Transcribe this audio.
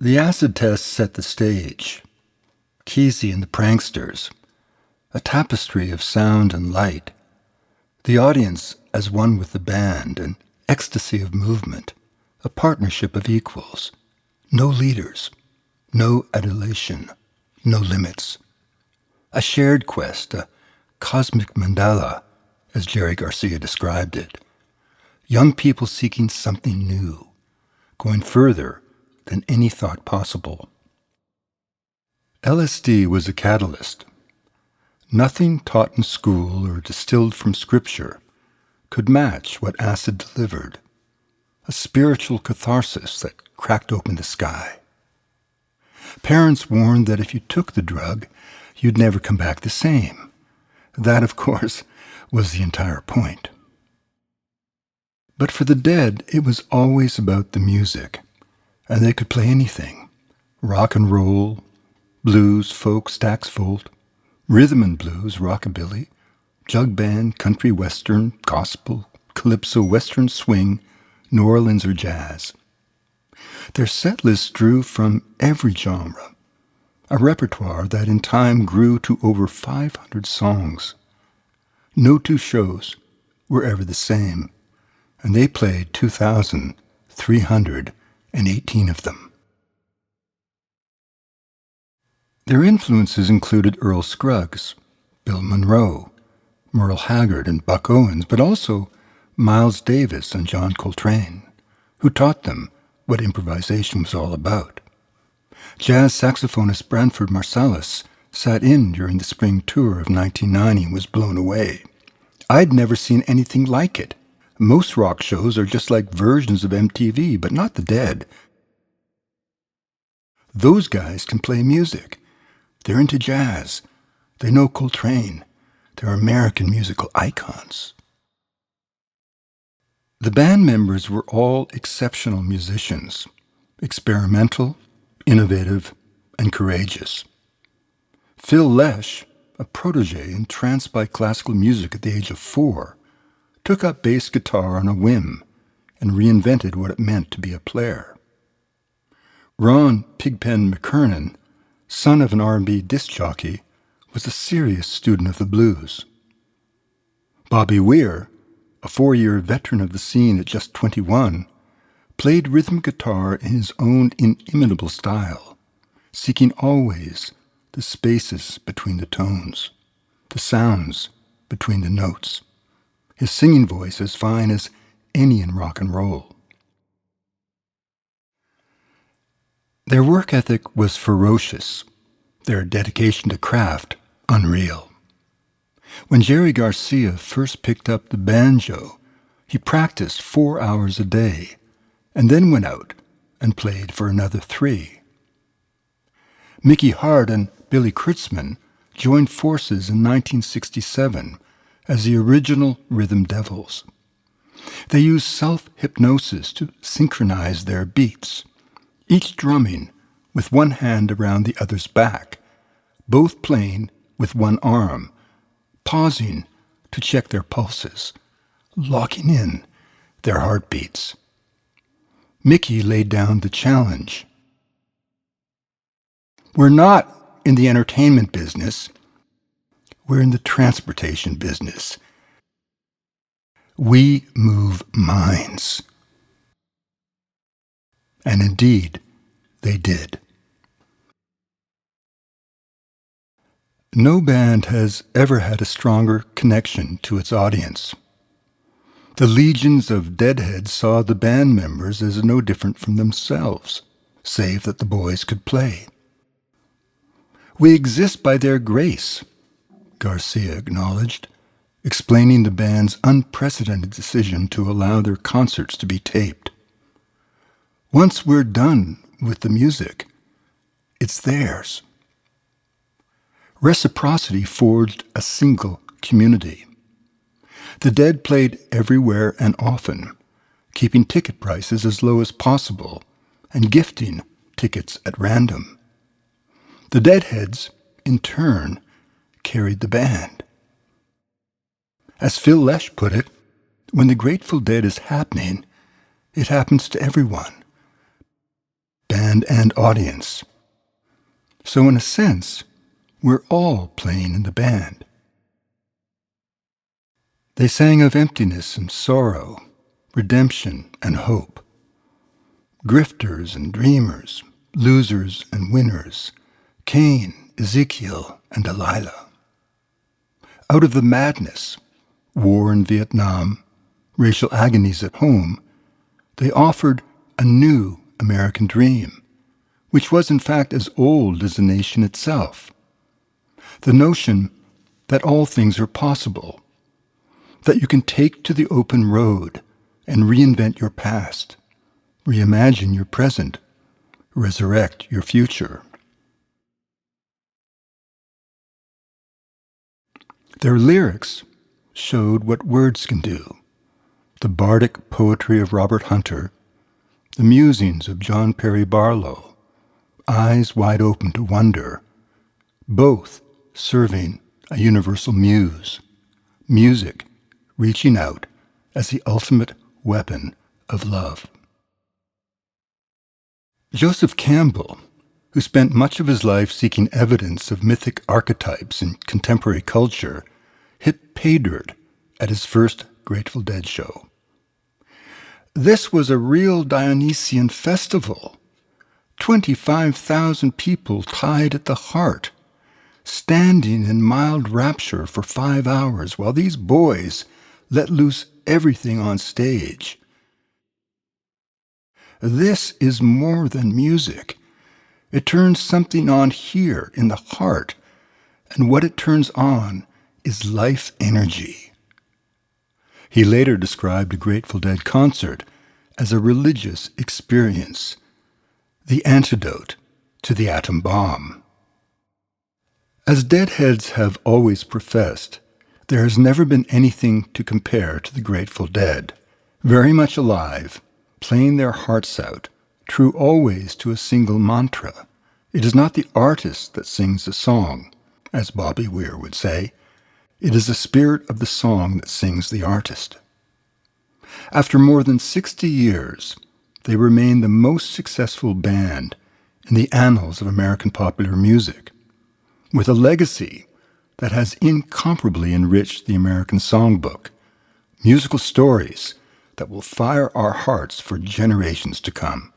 The acid test set the stage. Kesey and the pranksters, a tapestry of sound and light. The audience as one with the band, an ecstasy of movement, a partnership of equals. No leaders, no adulation, no limits. A shared quest, a cosmic mandala, as Jerry Garcia described it. Young people seeking something new, going further than any thought possible. LSD was a catalyst. Nothing taught in school or distilled from scripture could match what acid delivered, a spiritual catharsis that cracked open the sky. Parents warned that if you took the drug, you'd never come back the same. That, of course, was the entire point. But for the Dead, it was always about the music, and they could play anything. Rock and roll, blues, folk, Stax Volt, rhythm and blues, rockabilly, jug band, country western, gospel, calypso, western swing, New Orleans or jazz. Their set list drew from every genre, a repertoire that in time grew to over 500 songs. No two shows were ever the same, and they played 2,318 of them. Their influences included Earl Scruggs, Bill Monroe, Merle Haggard and Buck Owens, but also Miles Davis and John Coltrane, who taught them what improvisation was all about. Jazz saxophonist Branford Marsalis sat in during the spring tour of 1990 and was blown away. I'd never seen anything like it. Most rock shows are just like versions of MTV, but not the Dead. Those guys can play music. They're into jazz. They know Coltrane. They're American musical icons. The band members were all exceptional musicians, experimental, innovative, and courageous. Phil Lesh, a protege entranced by classical music at the age of 4, took up bass guitar on a whim and reinvented what it meant to be a player. Ron Pigpen McKernan, son of an R&B disc jockey, was a serious student of the blues. Bobby Weir, a 4-year veteran of the scene at just 21, played rhythm guitar in his own inimitable style, seeking always the spaces between the tones, the sounds between the notes, his singing voice as fine as any in rock and roll. Their work ethic was ferocious, their dedication to craft unreal. When Jerry Garcia first picked up the banjo, he practiced 4 hours a day and then went out and played for another 3. Mickey Hart and Billy Kurtzman joined forces in 1967 as the original Rhythm Devils. They used self-hypnosis to synchronize their beats, each drumming with one hand around the other's back, both playing with one arm, pausing to check their pulses, locking in their heartbeats. Mickey laid down the challenge. We're not in the entertainment business. We're in the transportation business. We move minds. And indeed, they did. No band has ever had a stronger connection to its audience. The legions of Deadheads saw the band members as no different from themselves, save that the boys could play. We exist by their grace, Garcia acknowledged, explaining the band's unprecedented decision to allow their concerts to be taped. Once we're done with the music, it's theirs. Reciprocity forged a single community. The Dead played everywhere and often, keeping ticket prices as low as possible and gifting tickets at random. The Deadheads, in turn, carried the band. As Phil Lesh put it, when the Grateful Dead is happening, it happens to everyone. Band band and audience. So in a sense, we're all playing in the band. They sang of emptiness and sorrow, redemption and hope, grifters and dreamers, losers and winners, Cain, Ezekiel, and Delilah. Out of the madness, war in Vietnam, racial agonies at home, they offered a new American dream, which was in fact as old as the nation itself. The notion that all things are possible, that you can take to the open road and reinvent your past, reimagine your present, resurrect your future. Their lyrics showed what words can do. The bardic poetry of Robert Hunter, the musings of John Perry Barlow, eyes wide open to wonder, both serving a universal muse, music reaching out as the ultimate weapon of love. Joseph Campbell, who spent much of his life seeking evidence of mythic archetypes in contemporary culture, hit pay dirt at his first Grateful Dead show. This was a real Dionysian festival. 25,000 people tied at the heart, standing in mild rapture for 5 hours while these boys let loose everything on stage. This is more than music. It turns something on here in the heart, and what it turns on is life energy. He later described a Grateful Dead concert as a religious experience, the antidote to the atom bomb. As Deadheads have always professed, there has never been anything to compare to the Grateful Dead, very much alive, playing their hearts out, true always to a single mantra. It is not the artist that sings the song, as Bobby Weir would say. It is the spirit of the song that sings the artist. After more than 60 years, they remain the most successful band in the annals of American popular music, with a legacy that has incomparably enriched the American songbook, musical stories that will fire our hearts for generations to come.